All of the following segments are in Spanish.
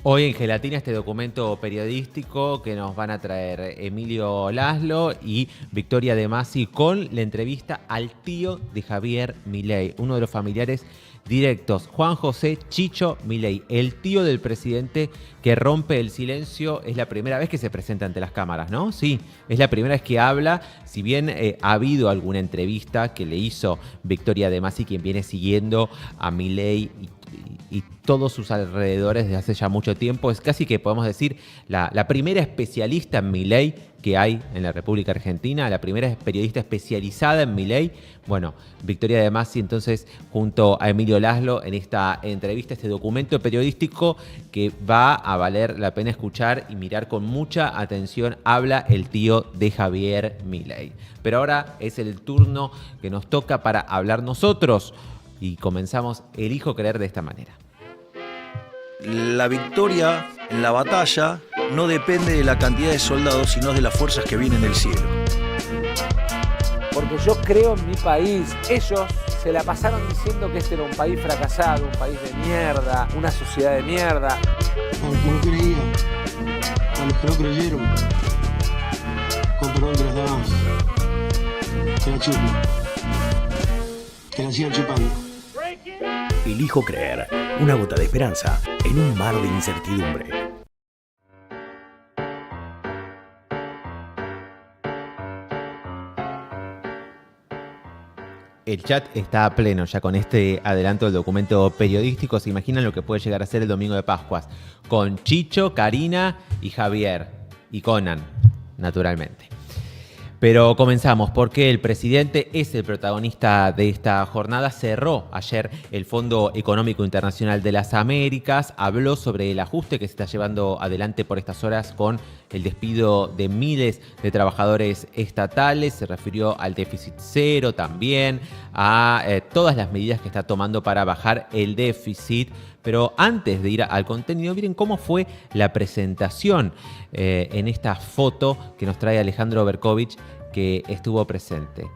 Hoy en Gelatina este documento periodístico que nos van a traer Emilio Laszlo y Victoria De Masi con la entrevista al tío de Javier Milei, uno de los familiares directos, Juan José Chicho Milei, el tío del presidente que rompe el silencio. Es la primera vez que se presenta ante las cámaras, ¿no? Sí, es la primera vez que habla, si bien ha habido alguna entrevista que le hizo Victoria De Masi, quien viene siguiendo a Milei y todos sus alrededores desde hace ya mucho tiempo. Es casi que podemos decir la primera especialista en Milei que hay en la República Argentina, la primera periodista especializada en Milei. Bueno, Victoria De Masi entonces junto a Emilio Laszlo en esta entrevista, este documento periodístico que va a valer la pena escuchar y mirar con mucha atención. Habla el tío de Javier Milei. Pero ahora es el turno que nos toca para hablar nosotros y comenzamos Elijo Creer de esta manera. La victoria en la batalla no depende de la cantidad de soldados, sino de las fuerzas que vienen del cielo. Porque yo creo en mi país. Ellos se la pasaron diciendo que este era un país fracasado, un país de mierda, una sociedad de mierda. A los que no creían, a los que no creyeron, con perdón de las damas, que la chupen, que la sigan chupando. Elijo creer, una gota de esperanza en un mar de incertidumbre. El chat está a pleno ya con este adelanto del documento periodístico. ¿Se imaginan lo que puede llegar a ser el domingo de Pascuas? Con Chicho, Karina y Javier. Y Conan, naturalmente. Pero comenzamos porque el presidente es el protagonista de esta jornada. Cerró ayer el Fondo Económico Internacional de las Américas. Habló sobre el ajuste que se está llevando adelante por estas horas con el despido de miles de trabajadores estatales. Se refirió al déficit cero también, a todas las medidas que está tomando para bajar el déficit. Pero antes de ir al contenido, miren cómo fue la presentación en esta foto que nos trae Alejandro Berkovich, que estuvo presente.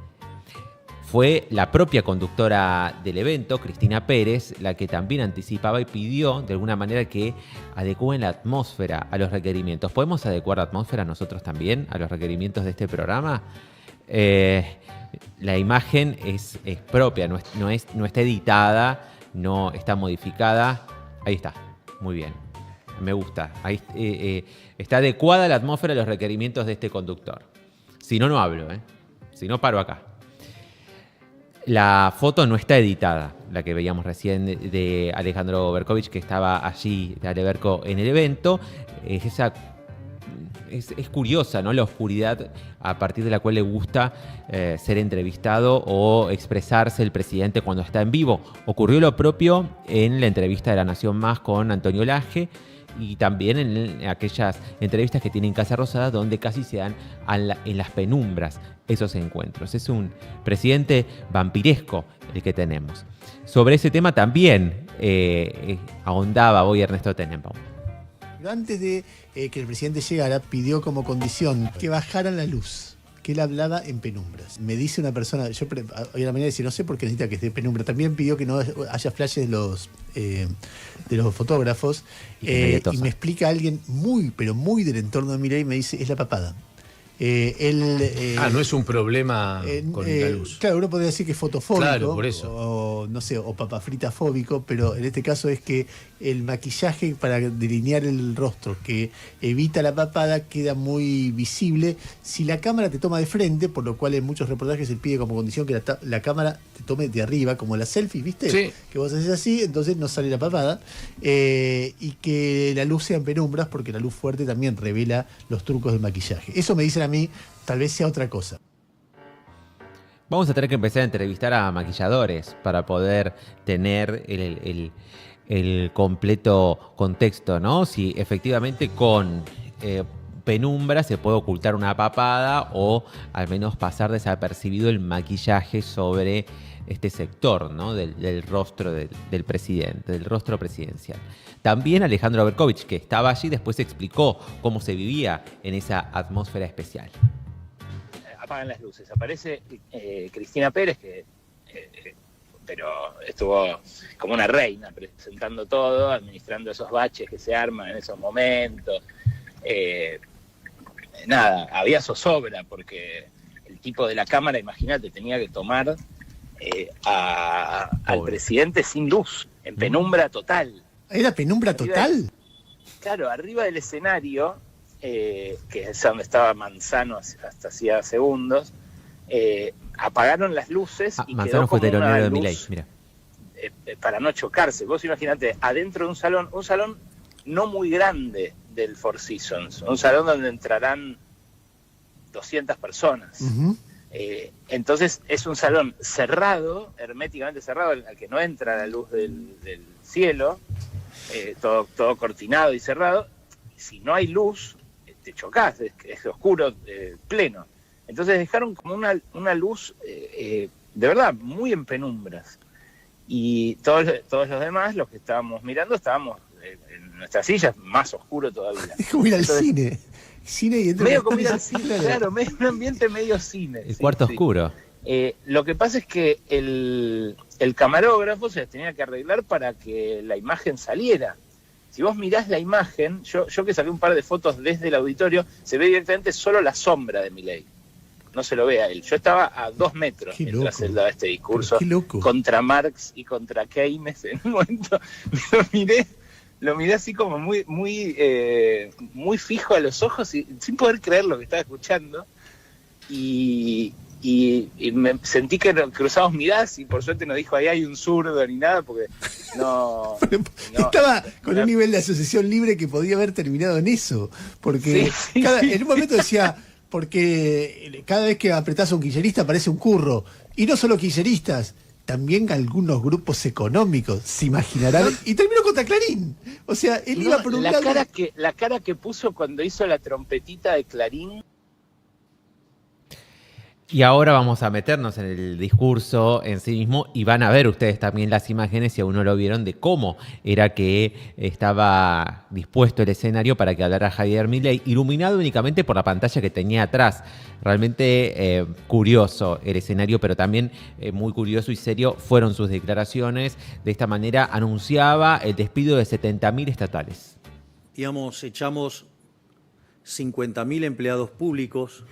Fue la propia conductora del evento, Cristina Pérez, la que también anticipaba y pidió de alguna manera que adecúen la atmósfera a los requerimientos. ¿Podemos adecuar la atmósfera nosotros también a los requerimientos de este programa? La imagen es propia, no está editada, no está modificada. Ahí está, muy bien, me gusta. Ahí está adecuada la atmósfera a los requerimientos de este conductor. Si no, no hablo, si no, paro acá. La foto no está editada, la que veíamos recién de Alejandro Berkovich, que estaba allí, de Aleberco, en el evento. Es curiosa, ¿no? La oscuridad a partir de la cual le gusta ser entrevistado o expresarse el presidente cuando está en vivo. Ocurrió lo propio en la entrevista de La Nación Más con Antonio Laje y también en aquellas entrevistas que tienen Casa Rosada, donde casi se dan en las penumbras esos encuentros. Es un presidente vampiresco el que tenemos. Sobre ese tema también ahondaba hoy Ernesto Tenenbaum. Pero antes de que el presidente llegara, pidió como condición que bajaran la luz, que él hablaba en penumbras. Me dice una persona, hoy a la mañana dice, no sé por qué necesita que esté en penumbra. También pidió que no haya flashes de los fotógrafos. Y me explica alguien pero muy del entorno de Milei, me dice, es la papada. No es un problema con la luz. Claro, uno podría decir que es fotofóbico, claro, por eso. o no sé, o papafritafóbico, pero en este caso es que el maquillaje para delinear el rostro que evita la papada queda muy visible si la cámara te toma de frente, por lo cual en muchos reportajes se pide como condición que la cámara te tome de arriba, como la selfie, ¿viste? Sí. Que vos haces así, entonces no sale la papada, y que la luz sea en penumbras, porque la luz fuerte también revela los trucos del maquillaje. Eso me dicen a mí, tal vez sea otra cosa. Vamos a tener que empezar a entrevistar a maquilladores para poder tener el completo contexto, ¿no? Si efectivamente con penumbra se puede ocultar una papada o al menos pasar desapercibido el maquillaje sobre este sector, ¿no? del rostro del presidente, del rostro presidencial. También Alejandro Berkovich, que estaba allí, después explicó cómo se vivía en esa atmósfera especial. Apagan las luces. Aparece Cristina Pérez, que pero estuvo como una reina presentando todo, administrando esos baches que se arman en esos momentos. Había zozobra porque el tipo de la cámara, imagínate, tenía que tomar al presidente sin luz, en penumbra total. ¿Era penumbra total? Claro, arriba del escenario, que es donde estaba Manzano hasta hacía segundos, apagaron las luces y Manzano quedó fue como una telonero de luz, Milei, mira. para no chocarse. Vos imaginate, adentro de un salón no muy grande del Four Seasons, un salón donde entrarán 200 personas. Uh-huh. Entonces es un salón cerrado, herméticamente cerrado, al que no entra la luz del cielo, todo cortinado y cerrado. Si no hay luz, te chocás, es oscuro pleno. Entonces dejaron como una luz, de verdad, muy en penumbras. Y todos los demás, los que estábamos mirando, estábamos en nuestras sillas, más oscuro todavía. Es como ir al cine. Cine y medio como ir al cine, claro, un ambiente medio cine. El cuarto oscuro. Lo que pasa es que el camarógrafo se tenía que arreglar para que la imagen saliera. Si vos mirás la imagen, yo que saqué un par de fotos desde el auditorio, se ve directamente solo la sombra de Milei. No se lo ve a él. Yo estaba a 2 metros mientras él daba este discurso contra Marx y contra Keynes. En un momento lo miré así como muy fijo a los ojos y sin poder creer lo que estaba escuchando. Y me sentí que cruzamos miradas y por suerte no dijo ahí hay un zurdo ni nada, porque no estaba con un nivel de asociación libre que podía haber terminado en eso, porque en un momento decía, porque cada vez que apretás a un kirchnerista aparece un curro, y no solo kirchneristas, también algunos grupos económicos, se imaginarán, y terminó contra Clarín. O sea, él iba por un lado. La cara que puso cuando hizo la trompetita de Clarín. Y ahora vamos a meternos en el discurso en sí mismo y van a ver ustedes también las imágenes, si aún no lo vieron, de cómo era que estaba dispuesto el escenario para que hablara Javier Milei, iluminado únicamente por la pantalla que tenía atrás. Realmente curioso el escenario, pero también muy curioso y serio fueron sus declaraciones. De esta manera anunciaba el despido de 70.000 estatales. Digamos, echamos 50.000 empleados públicos.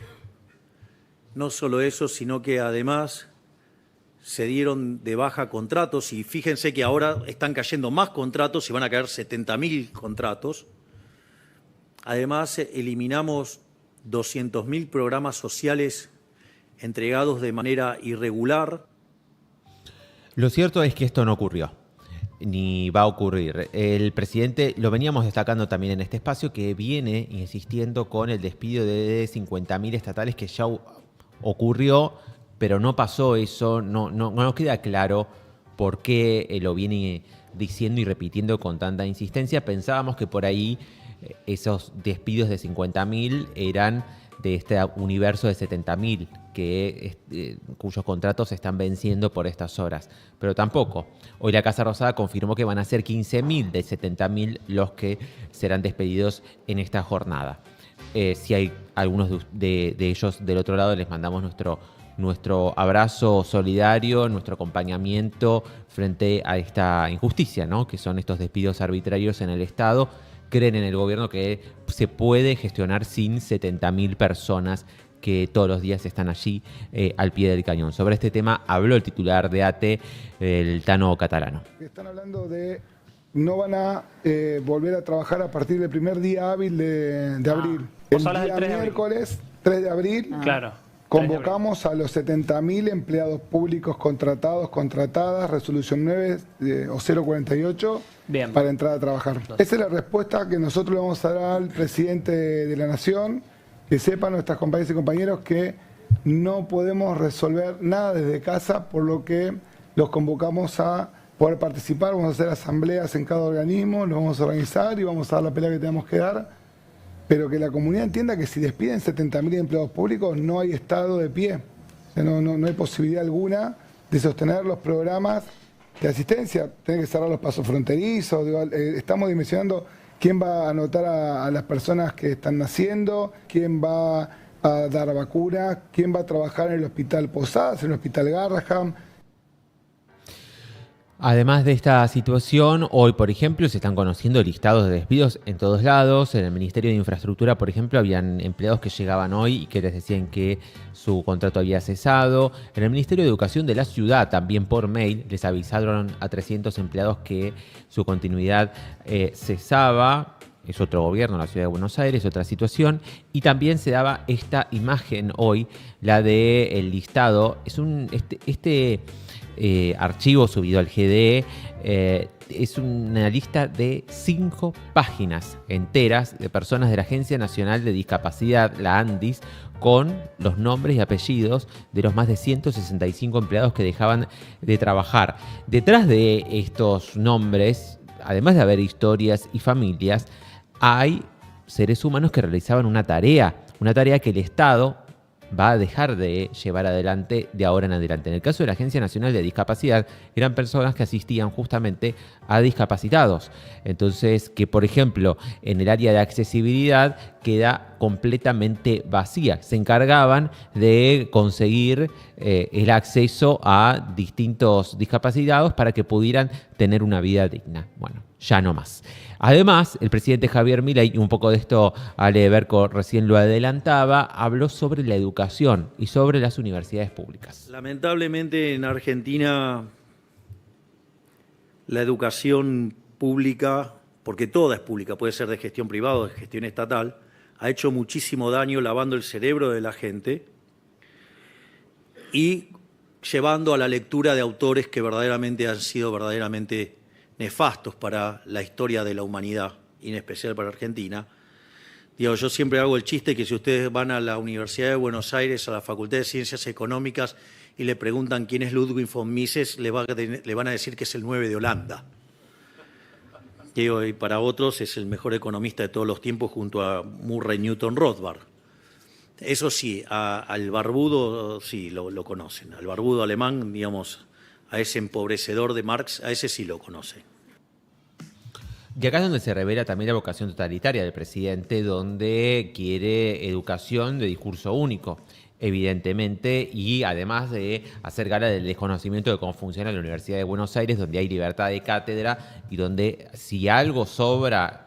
No solo eso, sino que además se dieron de baja contratos y fíjense que ahora están cayendo más contratos y van a caer 70.000 contratos. Además, eliminamos 200.000 programas sociales entregados de manera irregular. Lo cierto es que esto no ocurrió, ni va a ocurrir. El presidente, lo veníamos destacando también en este espacio, que viene insistiendo con el despido de 50.000 estatales que ya ocurrió, pero no pasó eso, no nos queda claro por qué lo viene diciendo y repitiendo con tanta insistencia. Pensábamos que por ahí esos despidos de 50.000 eran de este universo de 70.000 cuyos contratos se están venciendo por estas horas, pero tampoco. Hoy la Casa Rosada confirmó que van a ser 15.000 de 70.000 los que serán despedidos en esta jornada. Si hay algunos de ellos del otro lado, les mandamos nuestro abrazo solidario, nuestro acompañamiento frente a esta injusticia, ¿no? Que son estos despidos arbitrarios en el Estado. Creen en el gobierno que se puede gestionar sin 70.000 personas que todos los días están allí al pie del cañón. Sobre este tema habló el titular de ATE, el Tano Catalano. Están hablando de no van a volver a trabajar a partir del primer día hábil de abril. El día miércoles 3 de abril, claro, convocamos a los 70.000 empleados públicos contratados, contratadas, resolución 9 o 048, bien, para entrar a trabajar. Esa es la respuesta que nosotros le vamos a dar al presidente de la Nación, que sepan nuestras compañeras y compañeros que no podemos resolver nada desde casa, por lo que los convocamos a poder participar. Vamos a hacer asambleas en cada organismo, los vamos a organizar y vamos a dar la pelea que tenemos que dar, pero que la comunidad entienda que si despiden 70.000 empleados públicos no hay Estado de pie. O sea, no hay posibilidad alguna de sostener los programas de asistencia. Tienen que cerrar los pasos fronterizos. Estamos dimensionando quién va a anotar a las personas que están naciendo, quién va a dar vacunas, quién va a trabajar en el Hospital Posadas, en el Hospital Garraham. Además de esta situación, hoy, por ejemplo, se están conociendo listados de despidos en todos lados. En el Ministerio de Infraestructura, por ejemplo, habían empleados que llegaban hoy y que les decían que su contrato había cesado. En el Ministerio de Educación de la ciudad, también por mail, les avisaron a 300 empleados que su continuidad cesaba. Es otro gobierno, la ciudad de Buenos Aires, otra situación. Y también se daba esta imagen hoy, la del listado. Es archivo subido al GDE, es una lista de 5 páginas enteras de personas de la Agencia Nacional de Discapacidad, la ANDIS, con los nombres y apellidos de los más de 165 empleados que dejaban de trabajar. Detrás de estos nombres, además de haber historias y familias, hay seres humanos que realizaban una tarea que el Estado va a dejar de llevar adelante de ahora en adelante. En el caso de la Agencia Nacional de Discapacidad, eran personas que asistían justamente a discapacitados. Entonces, que por ejemplo, en el área de accesibilidad queda completamente vacía. Se encargaban de conseguir el acceso a distintos discapacitados para que pudieran tener una vida digna. Bueno, ya no más. Además, el presidente Javier Milei, y un poco de esto Ale Berco recién lo adelantaba, habló sobre la educación y sobre las universidades públicas. Lamentablemente en Argentina la educación pública, porque toda es pública, puede ser de gestión privada o de gestión estatal, ha hecho muchísimo daño lavando el cerebro de la gente y llevando a la lectura de autores que verdaderamente han sido verdaderamente nefastos para la historia de la humanidad, y en especial para Argentina. Yo siempre hago el chiste que si ustedes van a la Universidad de Buenos Aires, a la Facultad de Ciencias Económicas, y le preguntan quién es Ludwig von Mises, le van a decir que es el 9 de Holanda. Y para otros es el mejor economista de todos los tiempos junto a Murray Newton Rothbard. Eso sí, al barbudo sí lo conocen, al barbudo alemán, digamos, a ese empobrecedor de Marx, a ese sí lo conocen. Y acá es donde se revela también la vocación totalitaria del presidente, donde quiere educación de discurso único, evidentemente, y además de hacer gala del desconocimiento de cómo funciona la Universidad de Buenos Aires, donde hay libertad de cátedra y donde si algo sobra,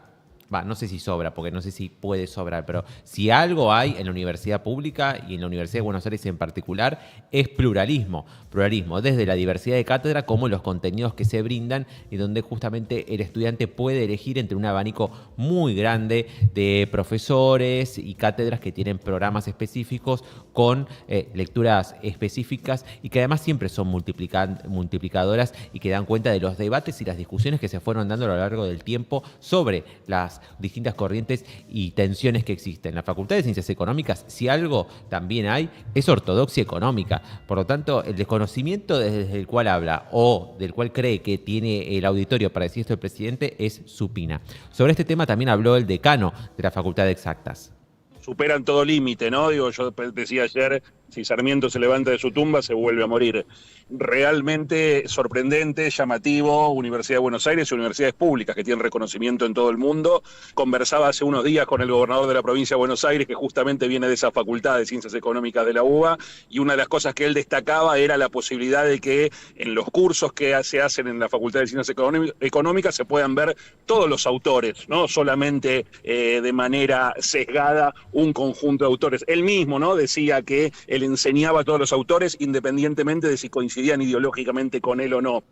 no sé si sobra, porque no sé si puede sobrar, pero si algo hay en la universidad pública y en la Universidad de Buenos Aires en particular, es pluralismo. Pluralismo desde la diversidad de cátedra como los contenidos que se brindan y donde justamente el estudiante puede elegir entre un abanico muy grande de profesores y cátedras que tienen programas específicos con lecturas específicas y que además siempre son multiplicadoras y que dan cuenta de los debates y las discusiones que se fueron dando a lo largo del tiempo sobre las distintas corrientes y tensiones que existen. En la Facultad de Ciencias Económicas, si algo también hay, es ortodoxia económica. Por lo tanto, el desconocimiento desde el cual habla o del cual cree que tiene el auditorio para decir esto el presidente es supina. Sobre este tema también habló el decano de la Facultad de Exactas. Superan todo límite, ¿no? Yo decía ayer, si Sarmiento se levanta de su tumba, se vuelve a morir. Realmente sorprendente, llamativo, Universidad de Buenos Aires y universidades públicas que tienen reconocimiento en todo el mundo. Conversaba hace unos días con el gobernador de la provincia de Buenos Aires, que justamente viene de esa facultad de Ciencias Económicas de la UBA, y una de las cosas que él destacaba era la posibilidad de que en los cursos que se hacen en la Facultad de Ciencias Económicas se puedan ver todos los autores, no solamente de manera sesgada un conjunto de autores. Él mismo, ¿no?, decía que él enseñaba a todos los autores independientemente de si coincidían ideológicamente con él o no.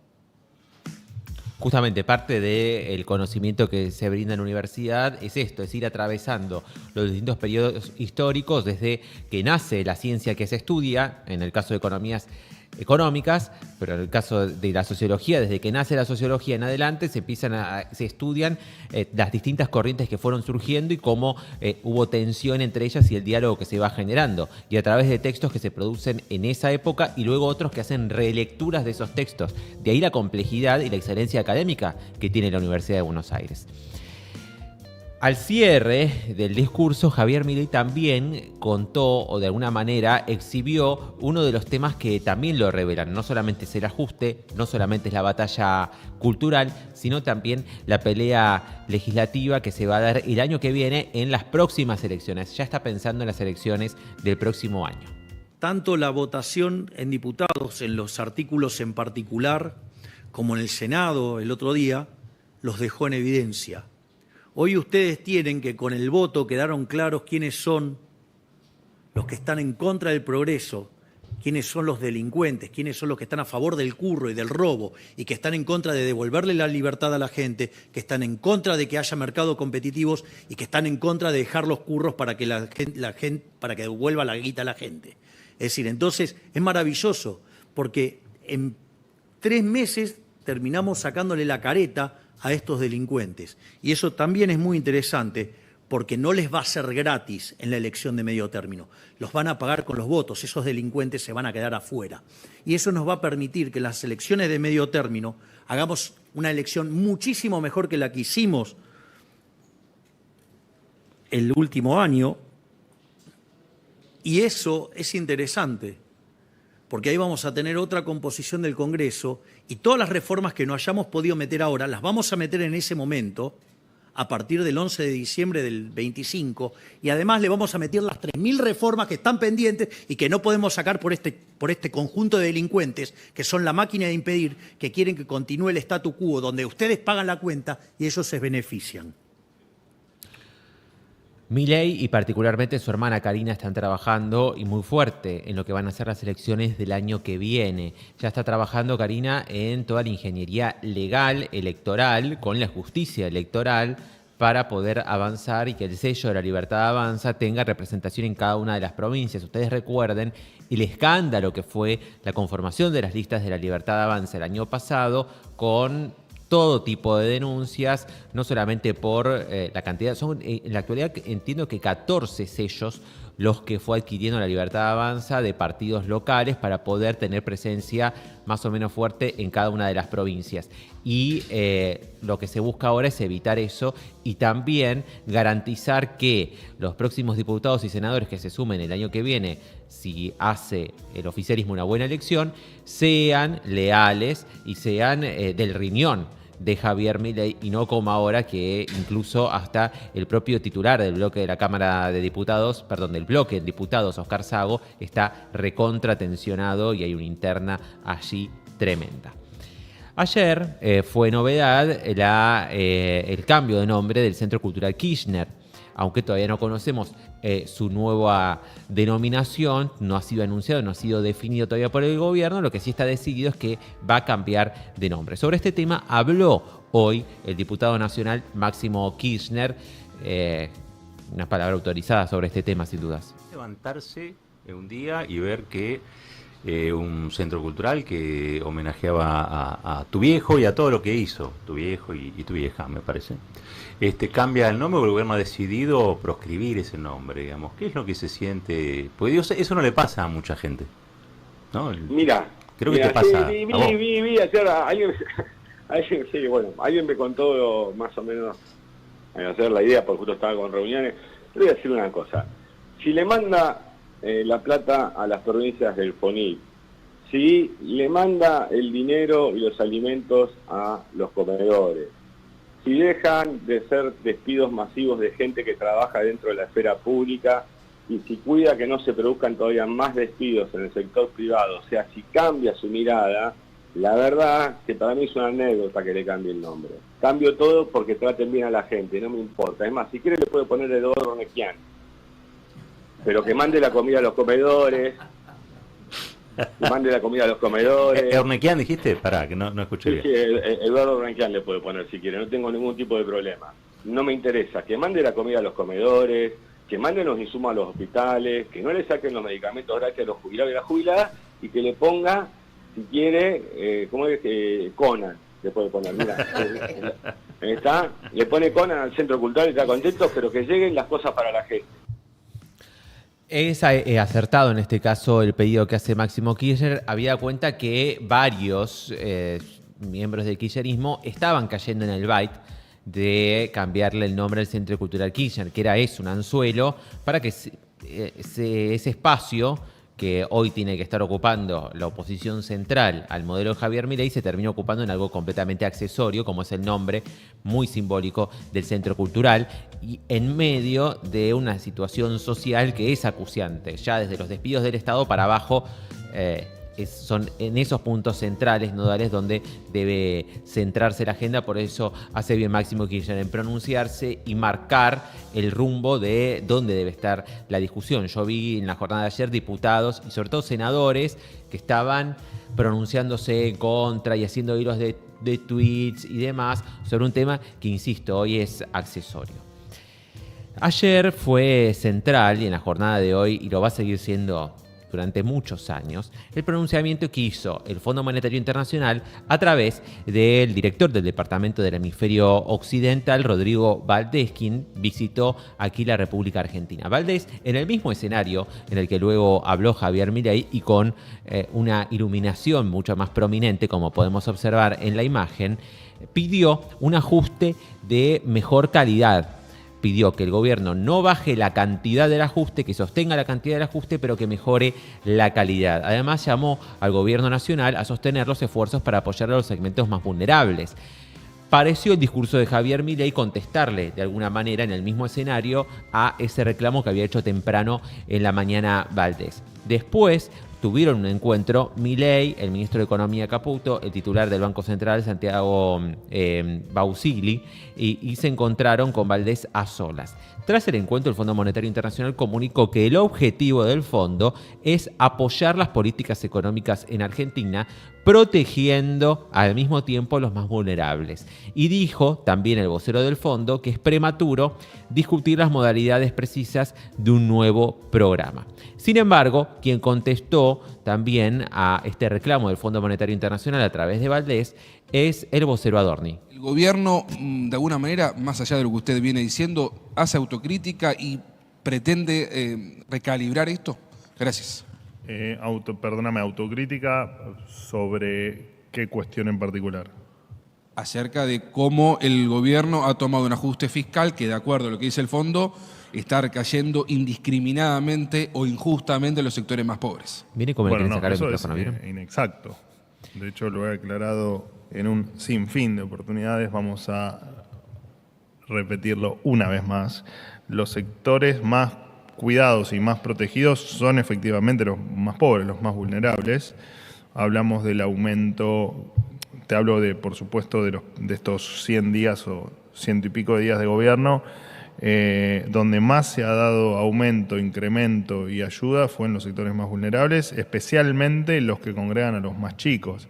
Justamente parte del conocimiento que se brinda en la universidad es esto, es ir atravesando los distintos periodos históricos desde que nace la ciencia que se estudia, en el caso de economías económicas, pero en el caso de la sociología, desde que nace la sociología en adelante se estudian las distintas corrientes que fueron surgiendo y cómo hubo tensión entre ellas y el diálogo que se va generando, y a través de textos que se producen en esa época y luego otros que hacen relecturas de esos textos. De ahí la complejidad y la excelencia académica que tiene la Universidad de Buenos Aires. Al cierre del discurso, Javier Milei también contó, o de alguna manera exhibió, uno de los temas que también lo revelan. No solamente es el ajuste, no solamente es la batalla cultural, sino también la pelea legislativa que se va a dar el año que viene en las próximas elecciones. Ya está pensando en las elecciones del próximo año. Tanto la votación en diputados, en los artículos en particular, como en el Senado el otro día, los dejó en evidencia. Hoy ustedes tienen que con el voto quedaron claros quiénes son los que están en contra del progreso, quiénes son los delincuentes, quiénes son los que están a favor del curro y del robo y que están en contra de devolverle la libertad a la gente, que están en contra de que haya mercados competitivos y que están en contra de dejar los curros para que para que devuelva la guita a la gente. Es decir, entonces es maravilloso porque en 3 meses terminamos sacándole la careta a estos delincuentes. Y eso también es muy interesante porque no les va a ser gratis en la elección de medio término. Los van a pagar con los votos, esos delincuentes se van a quedar afuera. Y eso nos va a permitir que en las elecciones de medio término hagamos una elección muchísimo mejor que la que hicimos el último año. Y eso es interesante, porque ahí vamos a tener otra composición del Congreso y todas las reformas que no hayamos podido meter ahora las vamos a meter en ese momento, a partir del 11 de diciembre del 25, y además le vamos a meter las 3.000 reformas que están pendientes y que no podemos sacar por este conjunto de delincuentes que son la máquina de impedir, que quieren que continúe el statu quo, donde ustedes pagan la cuenta y ellos se benefician. Milei y particularmente su hermana Karina están trabajando y muy fuerte en lo que van a ser las elecciones del año que viene. Ya está trabajando Karina en toda la ingeniería legal, electoral, con la justicia electoral, para poder avanzar y que el sello de La Libertad Avanza tenga representación en cada una de las provincias. Ustedes recuerden el escándalo que fue la conformación de las listas de La Libertad Avanza el año pasado, con todo tipo de denuncias, no solamente por la cantidad, son en la actualidad entiendo que 14 sellos los que fue adquiriendo La Libertad Avanza de partidos locales para poder tener presencia más o menos fuerte en cada una de las provincias. Y lo que se busca ahora es evitar eso y también garantizar que los próximos diputados y senadores que se sumen el año que viene, si hace el oficialismo una buena elección, sean leales y sean del riñón de Javier Milei y no como ahora que incluso hasta el propio titular del bloque de la Cámara de Diputados, del bloque de diputados, Oscar Sago, está recontratensionado y hay una interna allí tremenda. Ayer fue novedad el cambio de nombre del Centro Cultural Kirchner. Aunque todavía no conocemos su nueva denominación, no ha sido anunciado, no ha sido definido todavía por el gobierno, lo que sí está decidido es que va a cambiar de nombre. Sobre este tema habló hoy el diputado nacional Máximo Kirchner, una palabra autorizada sobre este tema sin dudas. Levantarse un día y ver que un centro cultural que homenajeaba a tu viejo y a todo lo que hizo tu viejo y tu vieja, me parece. Cambia el nombre porque el gobierno ha decidido proscribir ese nombre, digamos. ¿Qué es lo que se siente? Porque Dios, eso no le pasa a mucha gente, ¿no? Creo que te pasa. Alguien me contó más o menos a hacer la idea, porque justo estaba con reuniones. Le voy a decir una cosa. Si le manda la plata a las provincias del FONIC, si le manda el dinero y los alimentos a los comedores, si dejan de ser despidos masivos de gente que trabaja dentro de la esfera pública y si cuida que no se produzcan todavía más despidos en el sector privado, o sea, si cambia su mirada, la verdad que para mí es una anécdota que le cambie el nombre. Cambio todo porque traten bien a la gente, no me importa. Es más, si quiere le puedo poner Eduardo Ornequian, pero que mande la comida a los comedores. Mande la comida a los comedores. ¿Ornequian dijiste? Pará, que no escuché bien. Sí, Eduardo Ornequian le puede poner si quiere, no tengo ningún tipo de problema. No me interesa, que mande la comida a los comedores, que manden los insumos a los hospitales, que no le saquen los medicamentos gratis a los jubilados y las jubiladas, y que le ponga, si quiere, ¿cómo es? Conan, le puede poner, mira. ¿Está? Le pone Conan al centro cultural y está contento, pero que lleguen las cosas para la gente. Es acertado en este caso el pedido que hace Máximo Kirchner. Había cuenta que varios miembros del kirchnerismo estaban cayendo en el bait de cambiarle el nombre al Centro Cultural Kirchner, que es un anzuelo para que ese espacio que hoy tiene que estar ocupando la oposición central al modelo de Javier Milei se termina ocupando en algo completamente accesorio, como es el nombre muy simbólico del Centro Cultural, y en medio de una situación social que es acuciante. Ya desde los despidos del Estado para abajo son en esos puntos centrales, nodales, donde debe centrarse la agenda. Por eso hace bien Máximo Kirchner en pronunciarse y marcar el rumbo de dónde debe estar la discusión. Yo vi en la jornada de ayer diputados y sobre todo senadores que estaban pronunciándose en contra y haciendo hilos de tweets y demás sobre un tema que, insisto, hoy es accesorio. Ayer fue central, y en la jornada de hoy, y lo va a seguir siendo durante muchos años, el pronunciamiento que hizo el Fondo Monetario Internacional a través del director del Departamento del Hemisferio Occidental, Rodrigo Valdés, quien visitó aquí la República Argentina. Valdés, en el mismo escenario en el que luego habló Javier Milei y con una iluminación mucho más prominente, como podemos observar en la imagen, pidió un ajuste de mejor calidad. Pidió que el gobierno no baje la cantidad del ajuste, que sostenga la cantidad del ajuste, pero que mejore la calidad. Además, llamó al gobierno nacional a sostener los esfuerzos para apoyar a los segmentos más vulnerables. Pareció el discurso de Javier Milei contestarle de alguna manera en el mismo escenario a ese reclamo que había hecho temprano en la mañana Valdés. Después tuvieron un encuentro Milei, el ministro de Economía Caputo, el titular del Banco Central Santiago Bausigli, y se encontraron con Valdés a solas. Tras el encuentro, el Fondo Monetario Internacional comunicó que el objetivo del fondo es apoyar las políticas económicas en Argentina, protegiendo al mismo tiempo los más vulnerables. Y dijo también el vocero del fondo que es prematuro discutir las modalidades precisas de un nuevo programa. Sin embargo, quien contestó también a este reclamo del Fondo Monetario Internacional a través de Valdés es el vocero Adorni. El gobierno, de alguna manera, más allá de lo que usted viene diciendo, hace autocrítica y pretende recalibrar esto. Gracias. Autocrítica sobre qué cuestión en particular. Acerca de cómo el gobierno ha tomado un ajuste fiscal que, de acuerdo a lo que dice el fondo, está cayendo indiscriminadamente o injustamente en los sectores más pobres. Viene como bueno, no, eso es inexacto. De hecho, lo he aclarado en un sinfín de oportunidades. Vamos a repetirlo una vez más. Los sectores más cuidados y más protegidos son efectivamente los más pobres, los más vulnerables. Hablamos del aumento, te hablo de, por supuesto, de estos 100 días o 100 y pico de días de gobierno, donde más se ha dado aumento, incremento y ayuda fue en los sectores más vulnerables, especialmente los que congregan a los más chicos.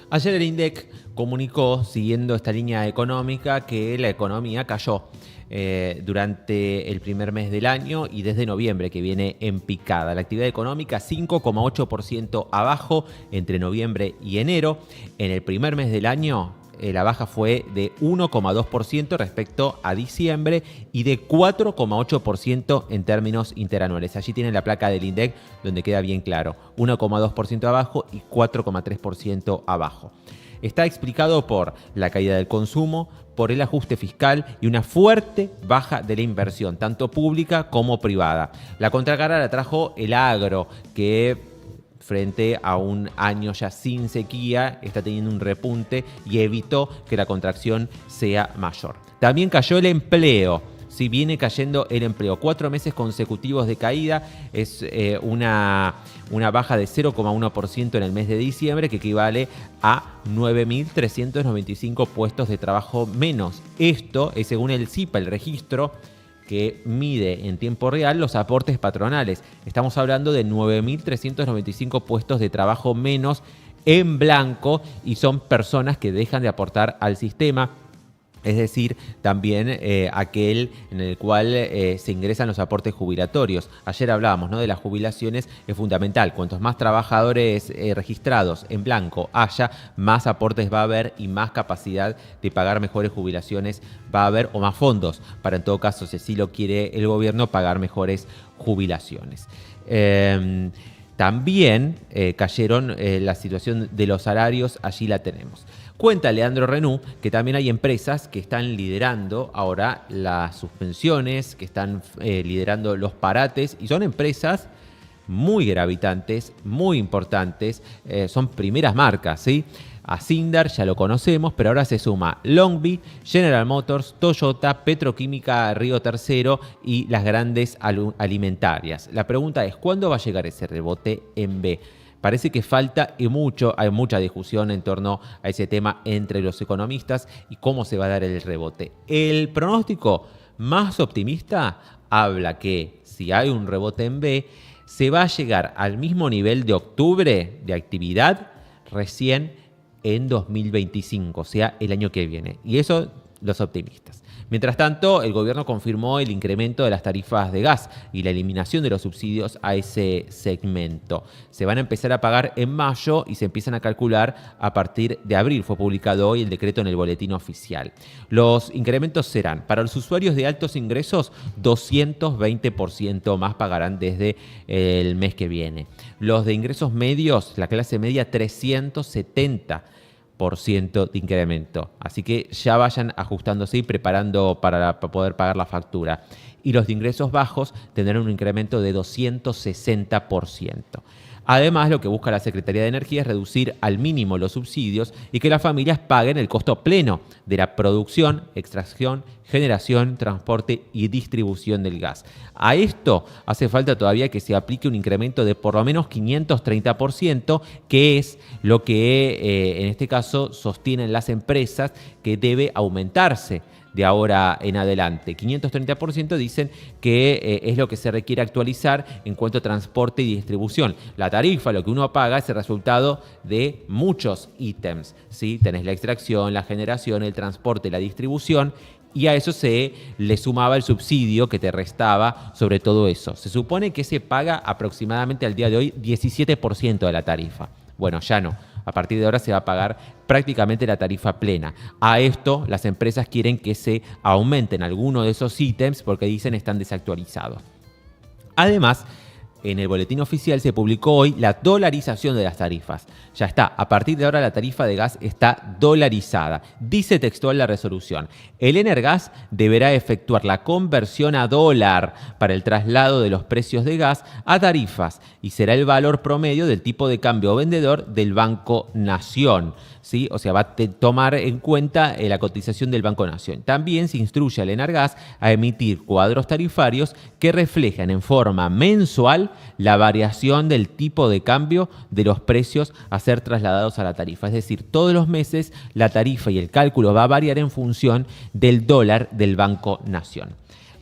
Ayer el INDEC comunicó, siguiendo esta línea económica, que la economía cayó durante el primer mes del año y desde noviembre, que viene en picada. La actividad económica 5,8% abajo entre noviembre y enero. En el primer mes del año la baja fue de 1,2% respecto a diciembre y de 4,8% en términos interanuales. Allí tienen la placa del INDEC donde queda bien claro, 1,2% abajo y 4,3% abajo. Está explicado por la caída del consumo, por el ajuste fiscal y una fuerte baja de la inversión, tanto pública como privada. La contracara la trajo el agro, que frente a un año ya sin sequía, está teniendo un repunte y evitó que la contracción sea mayor. También cayó el empleo. Si viene cayendo el empleo, 4 meses consecutivos de caída, es una baja de 0,1% en el mes de diciembre, que equivale a 9.395 puestos de trabajo menos. Esto es según el CIPA, el registro que mide en tiempo real los aportes patronales. Estamos hablando de 9.395 puestos de trabajo menos en blanco y son personas que dejan de aportar al sistema. Es decir, también aquel en el cual se ingresan los aportes jubilatorios. Ayer hablábamos, ¿no?, de las jubilaciones. Es fundamental. Cuantos más trabajadores registrados en blanco haya, más aportes va a haber y más capacidad de pagar mejores jubilaciones va a haber, o más fondos para, en todo caso, si así lo quiere el gobierno, pagar mejores jubilaciones. También cayeron la situación de los salarios, allí la tenemos. Cuenta Leandro Renú que también hay empresas que están liderando ahora las suspensiones, que están liderando los parates, y son empresas muy gravitantes, muy importantes, son primeras marcas, ¿sí? A Sindar ya lo conocemos, pero ahora se suma Longby, General Motors, Toyota, Petroquímica Río Tercero y las grandes alimentarias. La pregunta es, ¿cuándo va a llegar ese rebote en B? Parece que falta y mucho, hay mucha discusión en torno a ese tema entre los economistas y cómo se va a dar el rebote. El pronóstico más optimista habla que si hay un rebote en B, se va a llegar al mismo nivel de octubre de actividad recién en 2025, o sea, el año que viene. Y eso los optimistas. Mientras tanto, el gobierno confirmó el incremento de las tarifas de gas y la eliminación de los subsidios a ese segmento. Se van a empezar a pagar en mayo y se empiezan a calcular a partir de abril. Fue publicado hoy el decreto en el boletín oficial. Los incrementos serán, para los usuarios de altos ingresos, 220% más pagarán desde el mes que viene. Los de ingresos medios, la clase media, 370% de incremento. Así que ya vayan ajustándose y preparando para poder pagar la factura. Y los de ingresos bajos tendrán un incremento de 260%. Además, lo que busca la Secretaría de Energía es reducir al mínimo los subsidios y que las familias paguen el costo pleno de la producción, extracción, generación, transporte y distribución del gas. A esto hace falta todavía que se aplique un incremento de por lo menos 530%, que es lo que en este caso sostienen las empresas que debe aumentarse de ahora en adelante. 530% dicen que es lo que se requiere actualizar en cuanto a transporte y distribución. La tarifa, lo que uno paga, es el resultado de muchos ítems, ¿sí? Tenés la extracción, la generación, el transporte, la distribución, y a eso se le sumaba el subsidio que te restaba sobre todo eso. Se supone que se paga aproximadamente al día de hoy 17% de la tarifa. Bueno, ya no. A partir de ahora se va a pagar prácticamente la tarifa plena. A esto las empresas quieren que se aumenten algunos de esos ítems porque dicen están desactualizados. Además, en el boletín oficial se publicó hoy la dolarización de las tarifas. Ya está, a partir de ahora la tarifa de gas está dolarizada. Dice textual la resolución: el Energas deberá efectuar la conversión a dólar para el traslado de los precios de gas a tarifas y será el valor promedio del tipo de cambio vendedor del Banco Nación. ¿Sí? O sea, va a tomar en cuenta la cotización del Banco Nación. También se instruye al Energas a emitir cuadros tarifarios que reflejan en forma mensual la variación del tipo de cambio de los precios a ser trasladados a la tarifa. Es decir, todos los meses la tarifa y el cálculo va a variar en función del dólar del Banco Nación.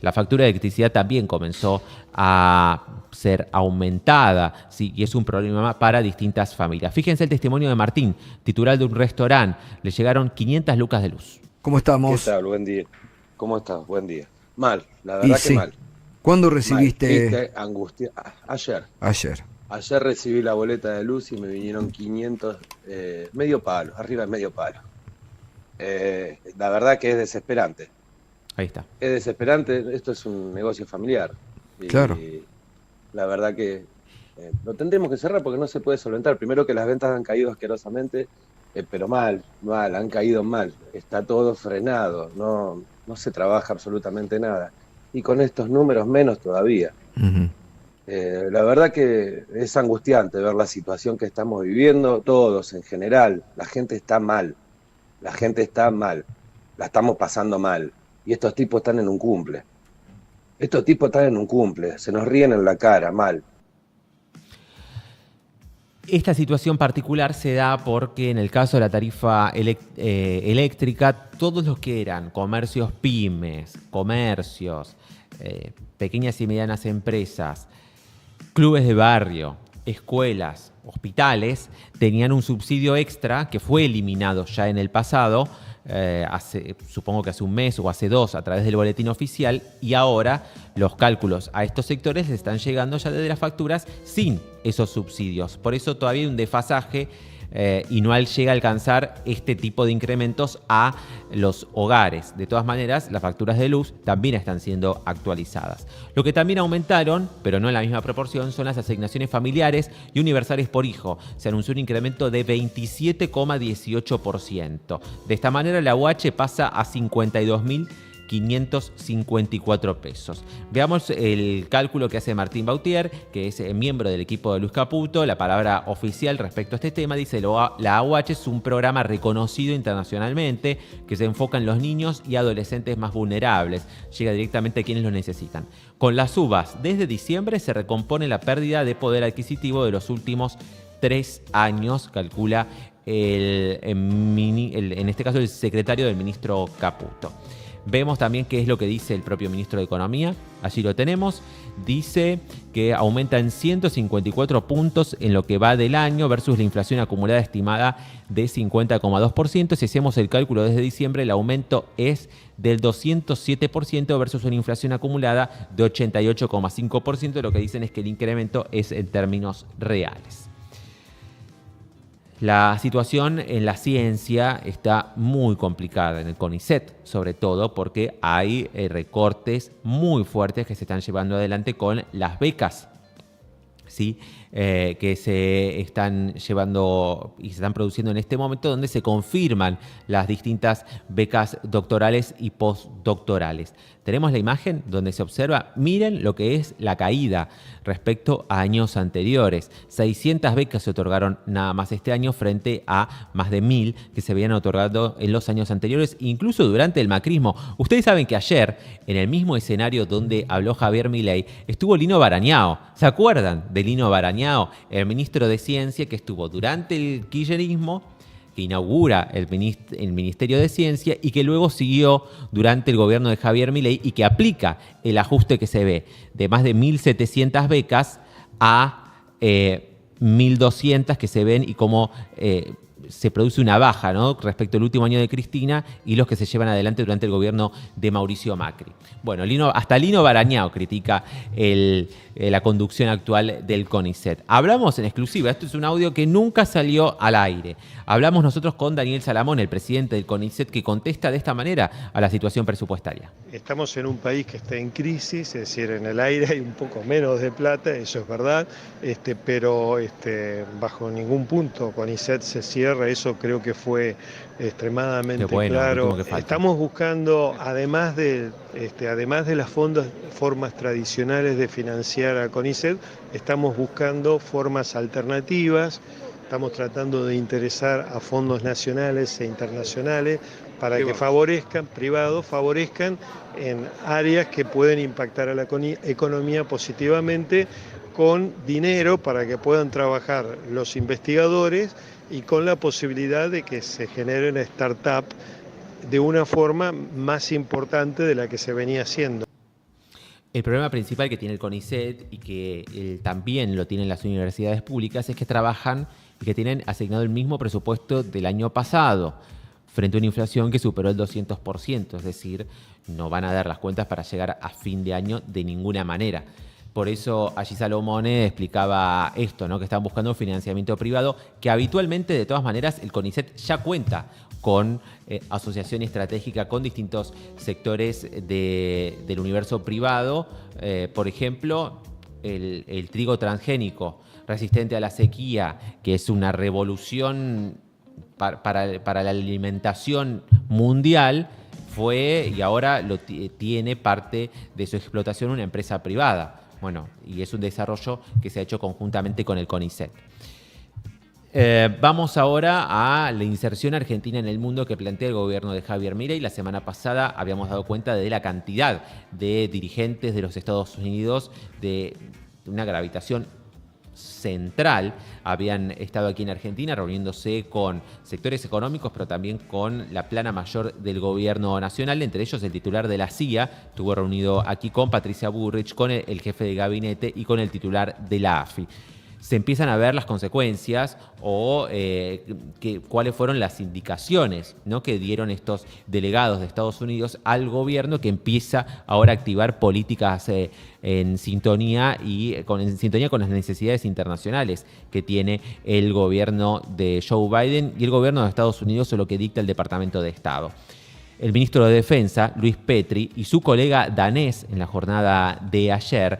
La factura de electricidad también comenzó a ser aumentada, ¿sí? Y es un problema para distintas familias. Fíjense el testimonio de Martín, titular de un restaurante. Le llegaron 500 lucas de luz. ¿Cómo estamos? ¿Qué tal? Buen día. ¿Cómo estás? Buen día. Mal, la verdad que mal. ¿Cuándo recibiste? Mal. Angustia. Ayer. Ayer recibí la boleta de luz y me vinieron 500, medio palo, arriba de medio palo. La verdad que es desesperante. Ahí está. Es desesperante, esto es un negocio familiar. Claro. Y la verdad que lo tendremos que cerrar porque no se puede solventar. Primero que las ventas han caído asquerosamente, pero mal, han caído mal. Está todo frenado, no se trabaja absolutamente nada. Y con estos números menos todavía. Uh-huh. La verdad que es angustiante ver la situación que estamos viviendo, todos en general. La gente está mal, la estamos pasando mal. Y estos tipos están en un cumple. Se nos ríen en la cara, mal. Esta situación particular se da porque en el caso de la tarifa eléctrica, todos los que eran comercios pymes, pequeñas y medianas empresas, clubes de barrio, escuelas, hospitales, tenían un subsidio extra que fue eliminado ya en el pasado, supongo que hace un mes o hace dos, a través del boletín oficial, y ahora los cálculos a estos sectores les están llegando ya desde las facturas sin esos subsidios. Por eso todavía hay un desfasaje y no llega a alcanzar este tipo de incrementos a los hogares. De todas maneras, las facturas de luz también están siendo actualizadas. Lo que también aumentaron, pero no en la misma proporción, son las asignaciones familiares y universales por hijo. Se anunció un incremento de 27,18%. De esta manera, la UH pasa a 52.554 pesos. Veamos el cálculo que hace Martín Bautier, que es miembro del equipo de Luis Caputo. La palabra oficial respecto a este tema dice: la AUH es un programa reconocido internacionalmente que se enfoca en los niños y adolescentes más vulnerables. Llega directamente a quienes lo necesitan. Con las subas desde diciembre se recompone la pérdida de poder adquisitivo de los últimos 3 años, calcula en este caso el secretario del ministro Caputo. Vemos también qué es lo que dice el propio ministro de Economía. Allí lo tenemos. Dice que aumenta en 154 puntos en lo que va del año versus la inflación acumulada estimada de 50,2%. Si hacemos el cálculo desde diciembre, el aumento es del 207% versus una inflación acumulada de 88,5%. Lo que dicen es que el incremento es en términos reales. La situación en la ciencia está muy complicada en el CONICET, sobre todo porque hay recortes muy fuertes que se están llevando adelante con las becas, ¿sí? Que se están llevando y se están produciendo en este momento, donde se confirman las distintas becas doctorales y postdoctorales. Tenemos la imagen donde se observa, miren lo que es la caída respecto a años anteriores. 600 becas se otorgaron nada más este año frente a más de 1000 que se habían otorgado en los años anteriores, incluso durante el macrismo. Ustedes saben que ayer, en el mismo escenario donde habló Javier Milei, estuvo Lino Barañao. ¿Se acuerdan de Lino Barañao, el ministro de Ciencia que estuvo durante el kirchnerismo, que inaugura el Ministerio de Ciencia y que luego siguió durante el gobierno de Javier Milei y que aplica el ajuste que se ve de más de 1.700 becas a 1.200 que se ven y cómo se produce una baja, ¿no?, respecto al último año de Cristina y los que se llevan adelante durante el gobierno de Mauricio Macri. Bueno, hasta Lino Barañao critica la conducción actual del CONICET. Hablamos en exclusiva, esto es un audio que nunca salió al aire. Hablamos nosotros con Daniel Salamón, el presidente del CONICET, que contesta de esta manera a la situación presupuestaria. Estamos en un país que está en crisis, es decir, en el aire hay un poco menos de plata, eso es verdad, pero bajo ningún punto CONICET se cierra, eso creo que fue extremadamente claro. Estamos buscando, además de las formas tradicionales de financiar a CONICET, estamos buscando formas alternativas. Estamos tratando de interesar a fondos nacionales e internacionales para que privados favorezcan en áreas que pueden impactar a la economía positivamente, con dinero para que puedan trabajar los investigadores y con la posibilidad de que se generen startups de una forma más importante de la que se venía haciendo. El problema principal que tiene el CONICET y que también lo tienen las universidades públicas es que trabajan y que tienen asignado el mismo presupuesto del año pasado, frente a una inflación que superó el 200%, es decir, no van a dar las cuentas para llegar a fin de año de ninguna manera. Por eso allí Salomone explicaba esto, ¿no?, que están buscando financiamiento privado, que habitualmente, de todas maneras, el CONICET ya cuenta con asociación estratégica con distintos sectores del universo privado. Por ejemplo, el trigo transgénico resistente a la sequía, que es una revolución para la alimentación mundial, fue y ahora tiene parte de su explotación una empresa privada. Bueno, y es un desarrollo que se ha hecho conjuntamente con el CONICET. Vamos ahora a la inserción argentina en el mundo que plantea el gobierno de Javier Milei. La semana pasada habíamos dado cuenta de la cantidad de dirigentes de los Estados Unidos, de una gravitación central, habían estado aquí en Argentina reuniéndose con sectores económicos, pero también con la plana mayor del gobierno nacional, entre ellos el titular de la CIA, estuvo reunido aquí con Patricia Bullrich, con el jefe de gabinete y con el titular de la AFI. Se empiezan a ver las consecuencias o cuáles fueron las indicaciones, ¿no?, que dieron estos delegados de Estados Unidos al gobierno, que empieza ahora a activar políticas en sintonía con las necesidades internacionales que tiene el gobierno de Joe Biden y el gobierno de Estados Unidos, o lo que dicta el Departamento de Estado. El ministro de Defensa, Luis Petri, y su colega danés en la jornada de ayer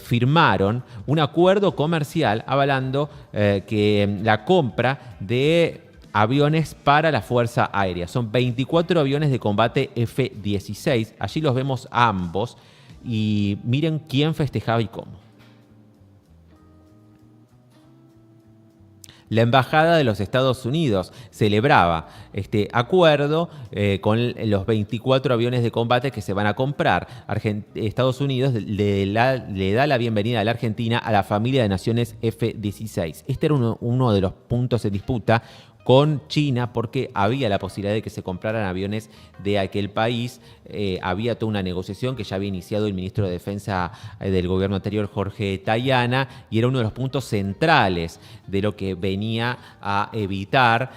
firmaron un acuerdo comercial avalando que la compra de aviones para la Fuerza Aérea. Son 24 aviones de combate F-16. Allí los vemos a ambos y miren quién festejaba y cómo. La Embajada de los Estados Unidos celebraba este acuerdo con los 24 aviones de combate que se van a comprar. Estados Unidos le da la bienvenida a la Argentina a la familia de naciones F-16. Este era uno de los puntos en disputa con China, porque había la posibilidad de que se compraran aviones de aquel país. Había toda una negociación que ya había iniciado el ministro de Defensa del gobierno anterior, Jorge Tayana, y era uno de los puntos centrales de lo que venía a evitar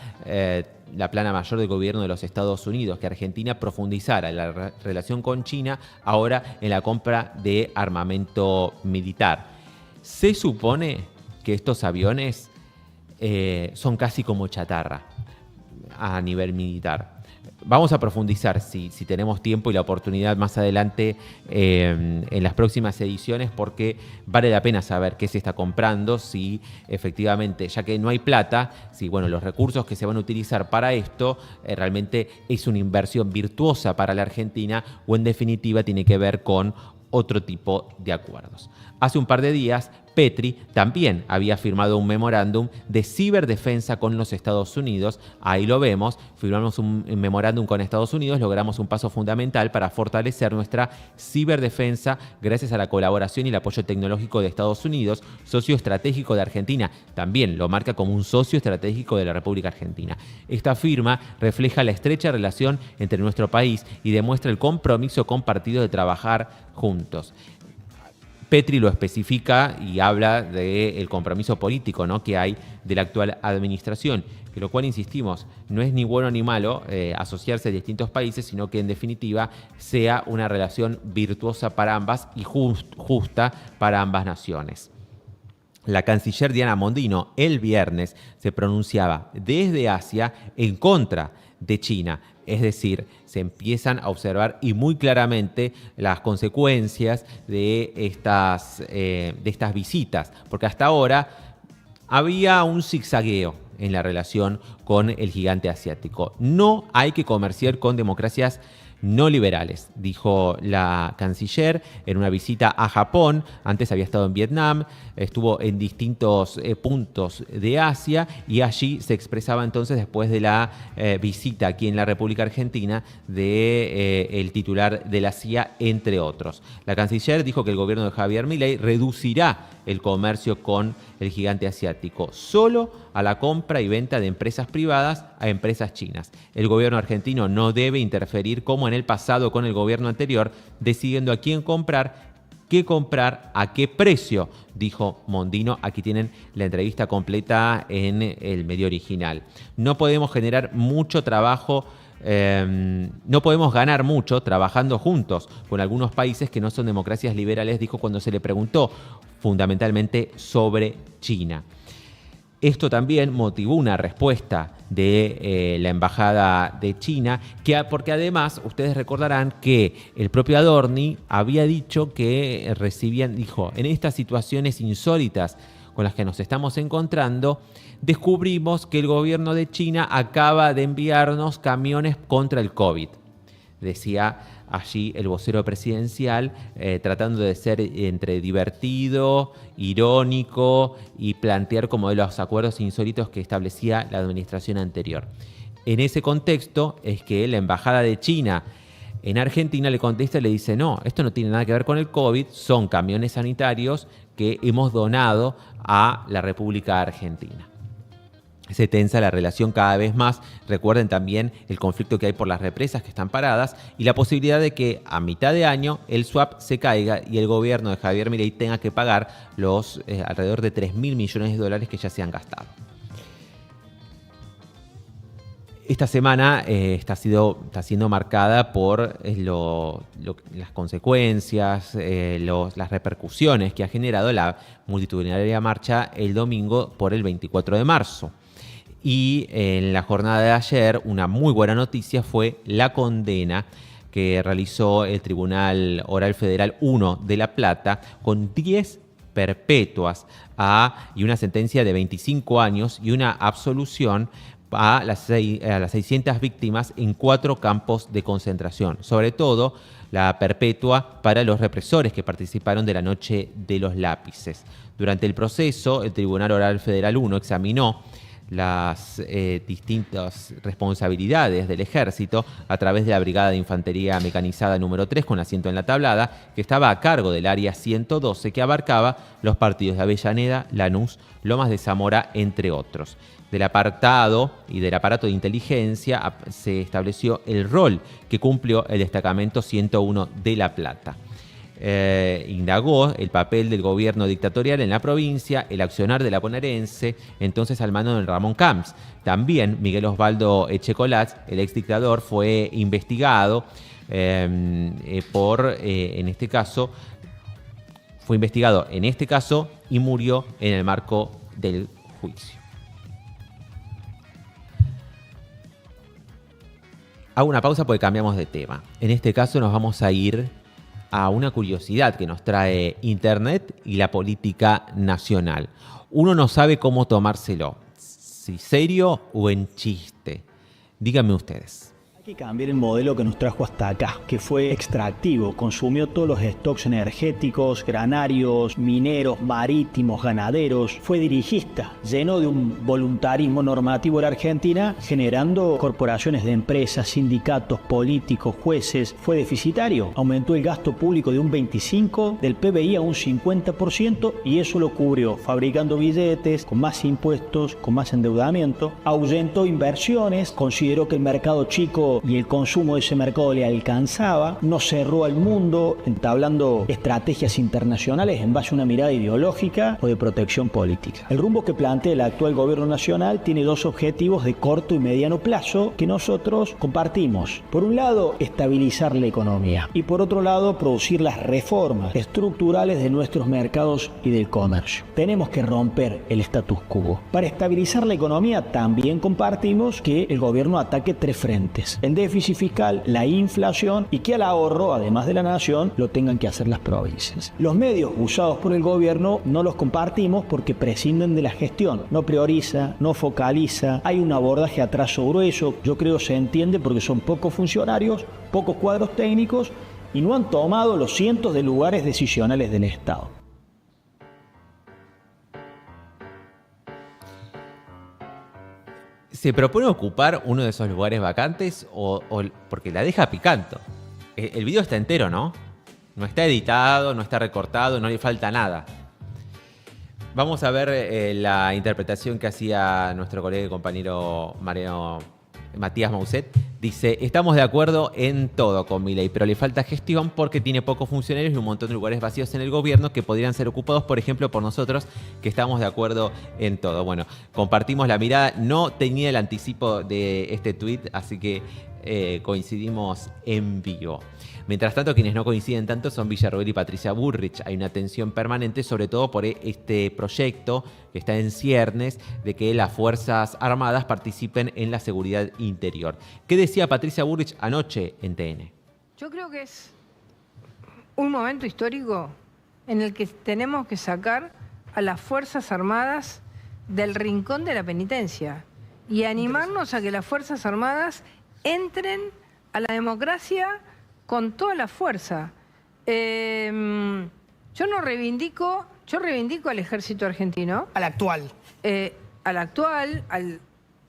la plana mayor del gobierno de los Estados Unidos, que Argentina profundizara la relación con China ahora en la compra de armamento militar. Se supone que estos aviones son casi como chatarra a nivel militar. Vamos a profundizar si tenemos tiempo y la oportunidad más adelante en las próximas ediciones, porque vale la pena saber qué se está comprando, si efectivamente, ya que no hay plata, si los recursos que se van a utilizar para esto realmente es una inversión virtuosa para la Argentina, o en definitiva tiene que ver con otro tipo de acuerdos. Hace un par de días, Petri también había firmado un memorándum de ciberdefensa con los Estados Unidos. Ahí lo vemos, firmamos un memorándum con Estados Unidos, logramos un paso fundamental para fortalecer nuestra ciberdefensa gracias a la colaboración y el apoyo tecnológico de Estados Unidos, socio estratégico de Argentina. También lo marca como un socio estratégico de la República Argentina. Esta firma refleja la estrecha relación entre nuestro país y demuestra el compromiso compartido de trabajar juntos. Petri lo especifica y habla del compromiso político, ¿no?, que hay de la actual administración, que lo cual, insistimos, no es ni bueno ni malo asociarse a distintos países, sino que en definitiva sea una relación virtuosa para ambas y justa para ambas naciones. La canciller Diana Mondino el viernes se pronunciaba desde Asia en contra de China. Es decir, se empiezan a observar y muy claramente las consecuencias de estas visitas, porque hasta ahora había un zigzagueo en la relación con el gigante asiático. No hay que comerciar con democracias no liberales, dijo la canciller en una visita a Japón. Antes había estado en Vietnam, estuvo en distintos puntos de Asia, y allí se expresaba entonces, después de la visita aquí en la República Argentina el titular de la CIA, entre otros. La canciller dijo que el gobierno de Javier Milei reducirá el comercio con el gigante asiático solo a la compra y venta de empresas privadas a empresas chinas. El gobierno argentino no debe interferir como en el pasado con el gobierno anterior, decidiendo a quién comprar, qué comprar, a qué precio, dijo Mondino. Aquí tienen la entrevista completa en el medio original. No podemos generar mucho trabajo. No podemos ganar mucho trabajando juntos con algunos países que no son democracias liberales, dijo cuando se le preguntó fundamentalmente sobre China. Esto también motivó una respuesta de la Embajada de China, porque además ustedes recordarán que el propio Adorni había dicho que dijo, en estas situaciones insólitas con las que nos estamos encontrando, descubrimos que el gobierno de China acaba de enviarnos camiones contra el COVID. Decía allí el vocero presidencial, tratando de ser entre divertido, irónico y plantear como de los acuerdos insólitos que establecía la administración anterior. En ese contexto es que la Embajada de China en Argentina le contesta y le dice: no, esto no tiene nada que ver con el COVID, son camiones sanitarios que hemos donado a la República Argentina. Se tensa la relación cada vez más. Recuerden también el conflicto que hay por las represas que están paradas y la posibilidad de que a mitad de año el swap se caiga y el gobierno de Javier Milei tenga que pagar los alrededor de $3.000 millones que ya se han gastado. Esta semana está siendo marcada por las consecuencias, las repercusiones que ha generado la multitudinaria marcha el domingo por el 24 de marzo. Y en la jornada de ayer, una muy buena noticia fue la condena que realizó el Tribunal Oral Federal 1 de La Plata con 10 perpetuas y una sentencia de 25 años y una absolución a las 600 víctimas en 4 campos de concentración, sobre todo la perpetua para los represores que participaron de la Noche de los Lápices. Durante el proceso, el Tribunal Oral Federal 1 examinó las distintas responsabilidades del ejército a través de la Brigada de Infantería Mecanizada número 3 con asiento en la Tablada, que estaba a cargo del área 112, que abarcaba los partidos de Avellaneda, Lanús, Lomas de Zamora, entre otros. Del apartado y del aparato de inteligencia se estableció el rol que cumplió el destacamento 101 de La Plata. Indagó el papel del gobierno dictatorial en la provincia, el accionar de la bonaerense, entonces al mando de Ramón Camps. También Miguel Osvaldo Echecolatz, el exdictador, fue investigado en este caso y murió en el marco del juicio. Hago una pausa porque cambiamos de tema. En este caso nos vamos a ir a una curiosidad que nos trae Internet y la política nacional. Uno no sabe cómo tomárselo, si serio o en chiste. Díganme ustedes. Hay que cambiar el modelo que nos trajo hasta acá, que fue extractivo, consumió todos los stocks energéticos, granarios, mineros, marítimos, ganaderos, fue dirigista, llenó de un voluntarismo normativo la Argentina, generando corporaciones de empresas, sindicatos, políticos, jueces, fue deficitario, aumentó el gasto público de un 25% del PBI a un 50% y eso lo cubrió fabricando billetes, con más impuestos, con más endeudamiento, ahuyentó inversiones, consideró que el mercado chico y el consumo de ese mercado le alcanzaba, no cerró al mundo, entablando estrategias internacionales en base a una mirada ideológica o de protección política. El rumbo que plantea el actual gobierno nacional tiene 2 objetivos de corto y mediano plazo que nosotros compartimos. Por un lado, estabilizar la economía y por otro lado, producir las reformas estructurales de nuestros mercados y del comercio. Tenemos que romper el status quo. Para estabilizar la economía también compartimos que el gobierno ataque 3 frentes: el déficit fiscal, la inflación y que al ahorro, además de la nación, lo tengan que hacer las provincias. Los medios usados por el gobierno no los compartimos porque prescinden de la gestión, no prioriza, no focaliza, hay un abordaje a trazo grueso, yo creo se entiende porque son pocos funcionarios, pocos cuadros técnicos y no han tomado los cientos de lugares decisionales del Estado. ¿Se propone ocupar uno de esos lugares vacantes o porque la deja picando? El video está entero, ¿no? No está editado, no está recortado, no le falta nada. Vamos a ver la interpretación que hacía nuestro colega y compañero Matías Mauset. Dice, estamos de acuerdo en todo con Milei, pero le falta gestión porque tiene pocos funcionarios y un montón de lugares vacíos en el gobierno que podrían ser ocupados, por ejemplo, por nosotros, que estamos de acuerdo en todo. Bueno, compartimos la mirada. No tenía el anticipo de este tuit, así que coincidimos en vivo. Mientras tanto, quienes no coinciden tanto son Villarroel y Patricia Bullrich. Hay una tensión permanente, sobre todo por este proyecto que está en ciernes de que las Fuerzas Armadas participen en la seguridad interior. ¿Qué decía Patricia Bullrich anoche en TN? Yo creo que es un momento histórico en el que tenemos que sacar a las Fuerzas Armadas del rincón de la penitencia y animarnos a que las Fuerzas Armadas entren a la democracia con toda la fuerza. Yo reivindico al ejército argentino. Al actual.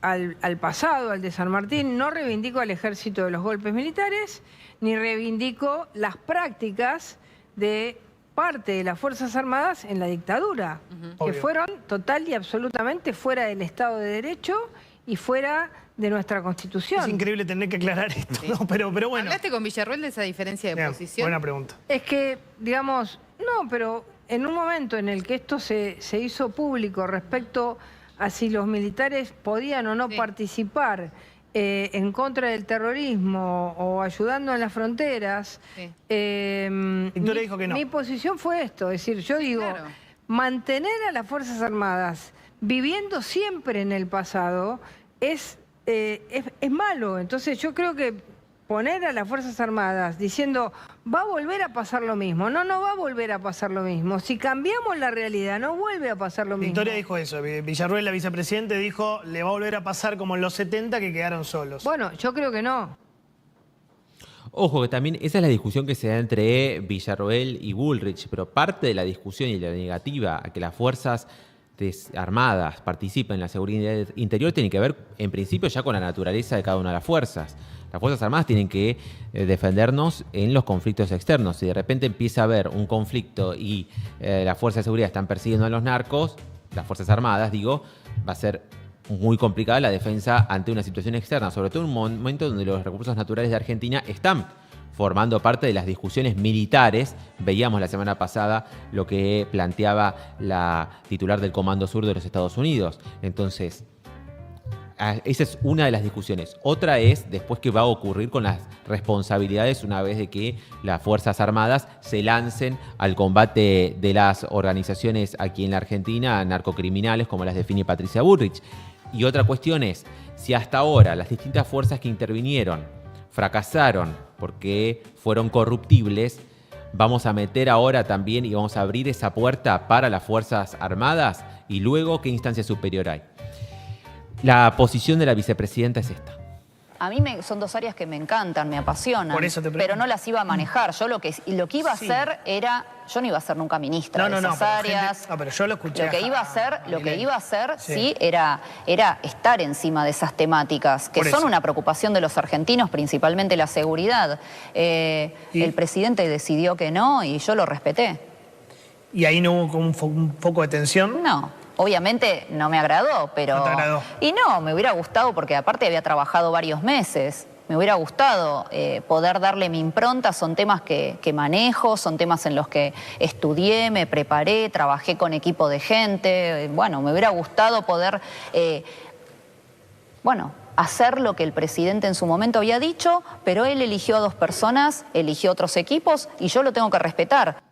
Al pasado, al de San Martín. No reivindico al ejército de los golpes militares, ni reivindico las prácticas de parte de las Fuerzas Armadas en la dictadura, que fueron total y absolutamente fuera del Estado de Derecho y fuera de nuestra Constitución. Es increíble tener que aclarar esto, sí. ¿No? Pero bueno. ¿Hablaste con Villarroel de esa diferencia de posición? Buena pregunta. Es que, digamos, no, pero en un momento en el que esto se hizo público respecto a si los militares podían o no participar en contra del terrorismo o ayudando en las fronteras, dijo que no. Mi posición fue esto, es decir, yo digo, mantener a las Fuerzas Armadas viviendo siempre en el pasado es malo. Entonces yo creo que poner a las Fuerzas Armadas diciendo va a volver a pasar lo mismo. No va a volver a pasar lo mismo. Si cambiamos la realidad, no vuelve a pasar lo mismo. Victoria dijo eso. Villarruel, la vicepresidente, dijo le va a volver a pasar como en los 70 que quedaron solos. Bueno, yo creo que no. Ojo, que también esa es la discusión que se da entre Villarroel y Bullrich, pero parte de la discusión y la negativa a que las Fuerzas Armadas participen en la seguridad interior tiene que ver, en principio, ya con la naturaleza de cada una de las fuerzas. Las Fuerzas Armadas tienen que defendernos en los conflictos externos. Si de repente empieza a haber un conflicto y las fuerzas de seguridad están persiguiendo a los narcos, las Fuerzas Armadas, digo, va a ser muy complicada la defensa ante una situación externa, sobre todo en un momento donde los recursos naturales de Argentina están formando parte de las discusiones militares. Veíamos la semana pasada lo que planteaba la titular del Comando Sur de los Estados Unidos. Entonces, esa es una de las discusiones. Otra es después qué va a ocurrir con las responsabilidades una vez de que las Fuerzas Armadas se lancen al combate de las organizaciones aquí en la Argentina, narcocriminales, como las define Patricia Bullrich. Y otra cuestión es, si hasta ahora las distintas fuerzas que intervinieron fracasaron porque fueron corruptibles, vamos a meter ahora también y vamos a abrir esa puerta para las Fuerzas Armadas, y luego, ¿qué instancia superior hay? La posición de la vicepresidenta es esta. A mí son dos áreas que me encantan, me apasionan, Por eso te pero no las iba a manejar. Yo lo que iba a hacer era... Yo no iba a ser nunca ministra de esas áreas. Pero yo lo escuché. Lo que iba a hacer, sí, era estar encima de esas temáticas, que son una preocupación de los argentinos, principalmente la seguridad. El presidente decidió que no y yo lo respeté. ¿Y ahí no hubo como un poco de tensión? No. Obviamente no me agradó, pero... ¿No te agradó? Y no, me hubiera gustado, porque aparte había trabajado varios meses. Me hubiera gustado poder darle mi impronta. Son temas que manejo, son temas en los que estudié, me preparé, trabajé con equipo de gente. Bueno, me hubiera gustado poder... hacer lo que el presidente en su momento había dicho, pero él eligió a 2 personas, eligió otros equipos y yo lo tengo que respetar.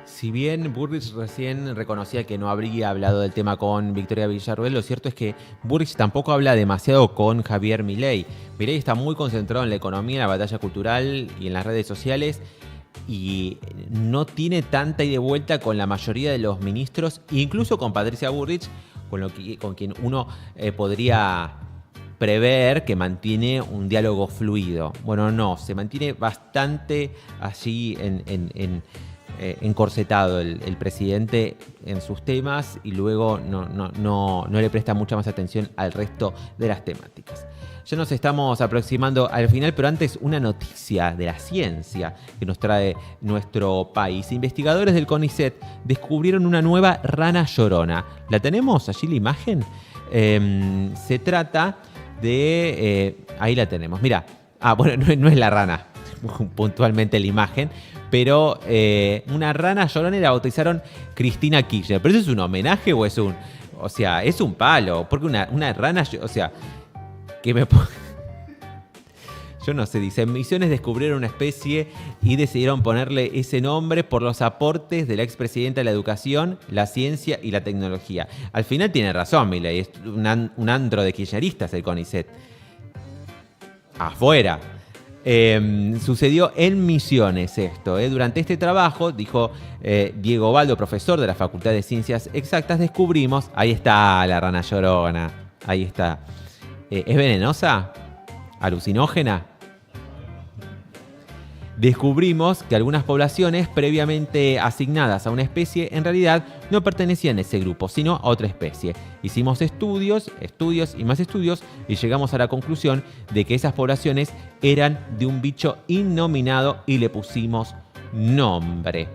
Si bien Bullrich recién reconocía que no habría hablado del tema con Victoria Villarruel, lo cierto es que Bullrich tampoco habla demasiado con Javier Milei. Milei está muy concentrado en la economía, en la batalla cultural y en las redes sociales, y no tiene tanta ida y vuelta con la mayoría de los ministros, incluso con Patricia Bullrich, con quien uno podría prever que mantiene un diálogo fluido. Bueno, no, se mantiene bastante allí encorsetado el presidente en sus temas, y luego no le presta mucha más atención al resto de las temáticas. Ya nos estamos aproximando al final, pero antes una noticia de la ciencia que nos trae nuestro país. Investigadores del CONICET descubrieron una nueva rana llorona. ¿La tenemos allí la imagen? Se trata de... ahí la tenemos, mira. Bueno, no es la rana, puntualmente la imagen, pero una rana llorona la bautizaron Cristina Kirchner. ¿Pero eso es un homenaje o es un...? O sea, es un palo, porque una rana... O sea, que me... Yo no sé, dice, en Misiones descubrieron una especie y decidieron ponerle ese nombre por los aportes de la expresidenta de la educación, la ciencia y la tecnología. Al final tiene razón, Milei, es un antro de kirchneristas el CONICET. Afuera. Sucedió en Misiones esto. Durante este trabajo, dijo Diego Baldo, profesor de la Facultad de Ciencias Exactas, descubrimos, ahí está la rana llorona, ahí está. ¿Es venenosa? ¿Alucinógena? Descubrimos que algunas poblaciones previamente asignadas a una especie en realidad no pertenecían a ese grupo, sino a otra especie. Hicimos estudios y más estudios y llegamos a la conclusión de que esas poblaciones eran de un bicho innominado y le pusimos nombre.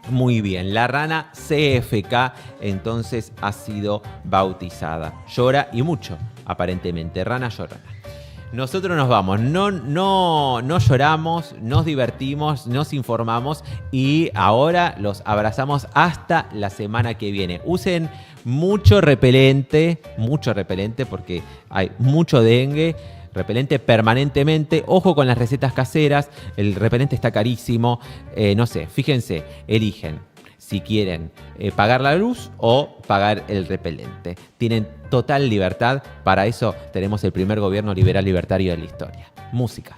Muy bien, la rana CFK entonces ha sido bautizada. Llora y mucho, aparentemente, rana llorona. Nosotros nos vamos, no lloramos, nos divertimos, nos informamos y ahora los abrazamos hasta la semana que viene. Usen mucho repelente porque hay mucho dengue, repelente permanentemente. Ojo con las recetas caseras, el repelente está carísimo, no sé, fíjense, eligen. si quieren pagar la luz o pagar el repelente. Tienen total libertad. Para eso tenemos el primer gobierno liberal libertario de la historia. Música.